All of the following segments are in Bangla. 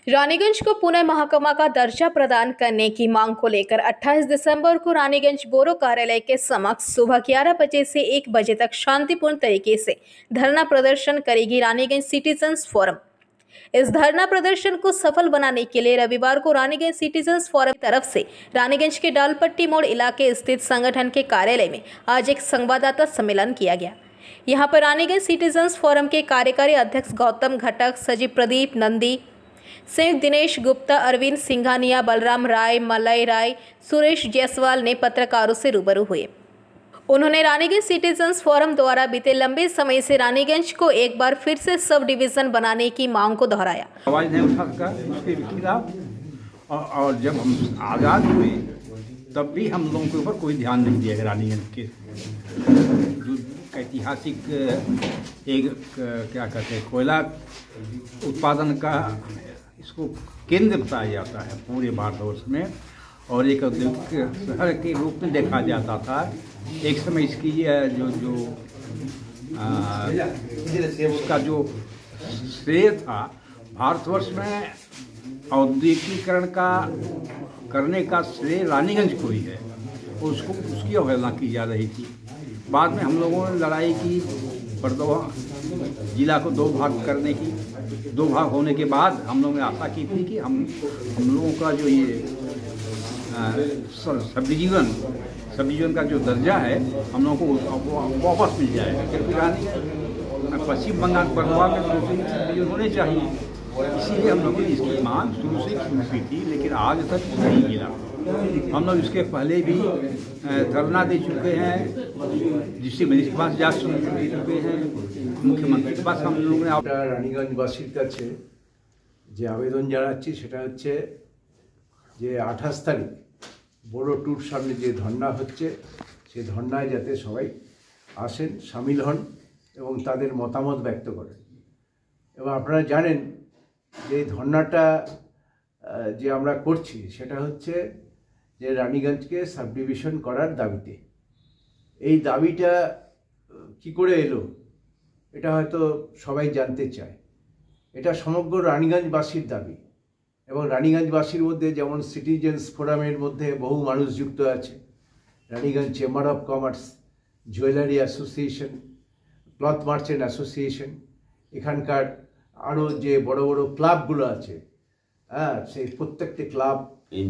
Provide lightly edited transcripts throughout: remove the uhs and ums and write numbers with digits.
रानीगंज को पुणे महकमा का दर्जा प्रदान करने की मांग को लेकर 28 दिसंबर को रानीगंज बोरो कार्यालय के समक्ष सुबह 11 बजे से 1 बजे तक शांतिपूर्ण तरीके से धरना प्रदर्शन करेगी रानीगंज सिटीजन्स फोरम। इस धरना प्रदर्शन को सफल बनाने के लिए रविवार को रानीगंज सिटीजन्स फोरम की तरफ से रानीगंज के डालपट्टी मोड़ इलाके स्थित संगठन के कार्यालय में आज एक संवाददाता सम्मेलन किया गया। यहाँ पर रानीगंज सिटीजन्स फोरम के कार्यकारी अध्यक्ष गौतम घटक, सचिव प्रदीप नंदी, संयुक्त दिनेश गुप्ता, अरविंद सिंघानिया, बलराम राय, मलय राय, सुरेश जायसवाल ने पत्रकारों से रूबरू हुए। उन्होंने रानीगंज सिटीजन्स फोरम द्वारा बीते लंबे समय से रानीगंज को एक बार फिर से सब डिवीजन बनाने की मांग को दोहराया। आवाज नहीं उठा सका उसके खिलाफ और जब हम आज़ाद हुए तब भी हम लोगों के ऊपर कोई ध्यान नहीं दिया। रानीगंज के जो ऐतिहासिक एक क्या कहते हैं कोयला उत्पादन का इसको केंद्र बताया जाता है पूरे भारतवर्ष में और एक औद्योगिक शहर के रूप में देखा जाता था। एक समय इसकी उसका जो श्रेय था भारतवर्ष में औद्योगिकीकरण का करने का श्रेय रानीगंज को ही है। उसकी अवहेलना की जा रही थी। बाद में हम लोगों ने लड़ाई की, बरदोहा जिला को 2 भाग करने की। 2 भाग होने के बाद हम लोगों ने आशा की थी कि हम लोगों का जो ये सब डिवीजन का जो दर्जा है हम लोगों को वापस मिल जाएगा, क्योंकि पश्चिम बंगाल बंगाल में 2 सब डिवीजन होने चाहिए। इसीलिए हम लोगों ने इसकी मांग शुरू से की थी, लेकिन आज तक नहीं मिला। हम लोग इसके पहले भी धरना दे चुके हैं, डिस्ट्रिक्ट मजिस्ट्रेट के पास जा चुके हैं, मुख्यमंत्री के पास हम लोगों ने। রানীগঞ্জবাসীর কাছে যে আবেদন জানাচ্ছি সেটা হচ্ছে যে 28 তারিখ বড় ট্যুর সামনে যে ধর্না হচ্ছে সেই ধর্নায় যাতে সবাই আসেন, সামিল হন এবং তাদের মতামত ব্যক্ত করেন। এবং আপনারা জানেন যে এই ধর্নাটা যে আমরা করছি সেটা হচ্ছে যে রানীগঞ্জকে সাব ডিভিশন করার দাবিতে। এই দাবিটা কি করে এলো এটা হয়তো সবাই জানতে চায়। এটা সমগ্র রানীগঞ্জবাসীর দাবি এবং রানীগঞ্জবাসীর মধ্যে যেমন সিটিজেন্স ফোরামের মধ্যে বহু মানুষ যুক্ত আছে, Raniganj chamber of commerce, jewellery association, cloth merchant association, এখানকার আরও যে বড় বড় ক্লাবগুলো আছে, হ্যাঁ, সেই প্রত্যেকটি ক্লাব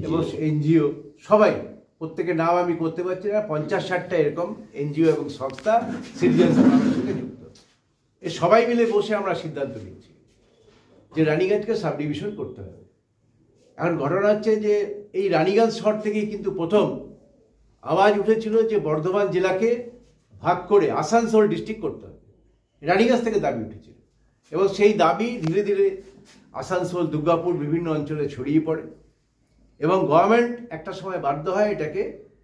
এবং এনজিও সবাই, প্রত্যেকের নাম আমি করতে পারছি না, 50-60টা এরকম এনজিও এবং সংস্থা সিটিজেন্স ফোরামের সঙ্গে যুক্ত। এ সবাই মিলে বসে আমরা সিদ্ধান্ত নিচ্ছি যে রানীগঞ্জকে সাব ডিভিশন করতে হবে। এখন ঘটনা হচ্ছে যে এই রানীগঞ্জ শহর থেকেই কিন্তু প্রথম আওয়াজ উঠেছিল যে বর্ধমান জেলাকে ভাগ করে আসানসোল ডিস্ট্রিক্ট করতে হবে। রানীগঞ্জ থেকে দাবি উঠেছিল এবং সেই দাবি ধীরে ধীরে আসানসোল, দুর্গাপুর বিভিন্ন অঞ্চলে ছড়িয়ে পড়ে এবং গভর্নমেন্ট একটা সময় বাধ্য হয় এটাকে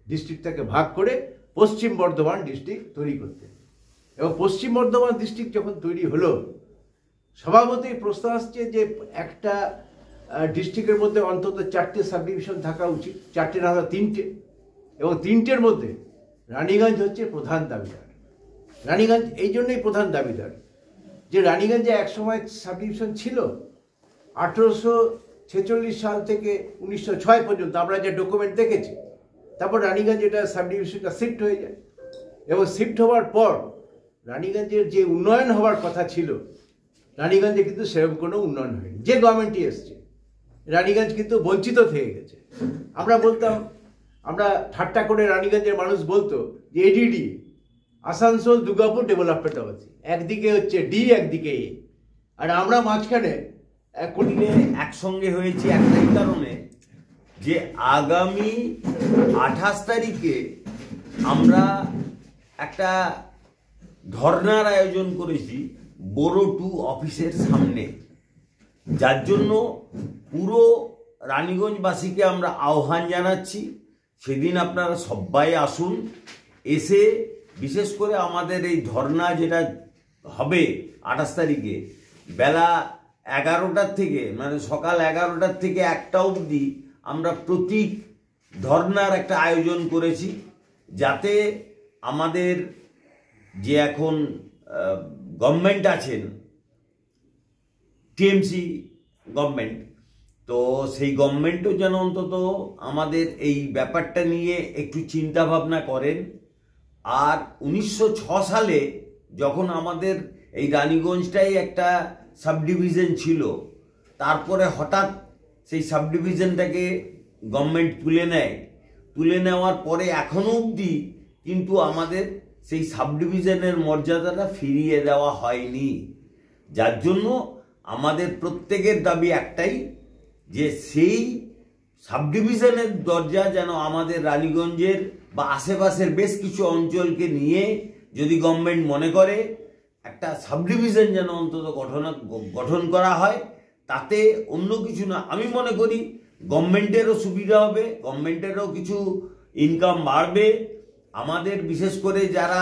ডিস্ট্রিক্টটাকে ভাগ করে পশ্চিম বর্ধমান ডিস্ট্রিক্ট তৈরি করতে। এবং পশ্চিম বর্ধমান ডিস্ট্রিক্ট যখন তৈরি হলো, স্বভাবতই প্রশ্ন আসছে যে একটা ডিস্ট্রিক্টের মধ্যে অন্তত 4টে সাব ডিভিশন থাকা উচিত, 4টে না হলে 3টে, এবং 3টের মধ্যে রানীগঞ্জ হচ্ছে প্রধান দাবিদার। রানীগঞ্জ এই জন্যই প্রধান দাবিদার যে রানীগঞ্জে একসময় সাব ডিভিশন ছিল 1846 সাল থেকে 1906 পর্যন্ত আমরা যে ডকুমেন্ট দেখেছি। তারপর রানীগঞ্জ এটা সাব ডিভিশনটা শিফট হয়ে যায় এবং শিফট হওয়ার পর রানীগঞ্জের যে উন্নয়ন হওয়ার কথা ছিল রানীগঞ্জে কিন্তু সেরকম কোনো উন্নয়ন হয়নি। যে গভর্নমেন্টই এসছে রানীগঞ্জ কিন্তু বঞ্চিত থেকে গেছে। আমরা বলতাম, আমরা ঠাট্টা করে রানীগঞ্জের মানুষ বলতো যে ADD, Asansol Durgapur development authority, একদিকে হচ্ছে ডি, একদিকে এ, আর আমরা মাঝখানে কোটিনে একসঙ্গে হয়েছি একটাই কারণে যে আগামী 28 তারিখে আমরা একটা ধর্নার আয়োজন করেছি বোরো 2 অফিসের সামনে, যার জন্য পুরো রানীগঞ্জবাসীকে আমরা আহ্বান জানাচ্ছি সেদিন আপনারা সবাই আসুন। এসে বিশেষ করে আমাদের এই ধর্না যেটা হবে 28 তারিখে বেলা 11টার থেকে, মানে সকাল 11টার থেকে 1টা অবধি আমরা প্রতীক ধর্নার একটা আয়োজন করেছি, যাতে আমাদের যে এখন গভর্নমেন্ট আছেন টিএমসি গভর্নমেন্ট, তো সেই গভর্নমেন্টও যেন অন্তত আমাদের এই ব্যাপারটা নিয়ে একটু চিন্তা ভাবনা করেন। আর 1906 সালে যখন আমাদের এই রানীগঞ্জটাই একটা সাব ডিভিশন ছিল, তারপরে হঠাৎ সেই সাব ডিভিশনটাকে গভর্নমেন্ট তুলে নেওয়ার পরে এখনো অবধি কিন্তু আমাদের সেই সাব ডিভিশনের মর্যাদাটা ফিরিয়ে দেওয়া হয়নি। যার জন্য আমাদের প্রত্যেকের দাবি একটাই, যে সেই সাব ডিভিশনের দরজা যেন আমাদের রানীগঞ্জের বা আশেপাশের বেশ কিছু অঞ্চলকে নিয়ে যদি গভর্নমেন্ট মনে করে একটা সাব ডিভিশন যেন অন্তত গঠন করা হয়, তাতে অন্য কিছু না, আমি মনে করি গভর্নমেন্টেরও সুবিধা হবে, গভর্নমেন্টেরও কিছু ইনকাম বাড়বে। আমাদের বিশেষ করে যারা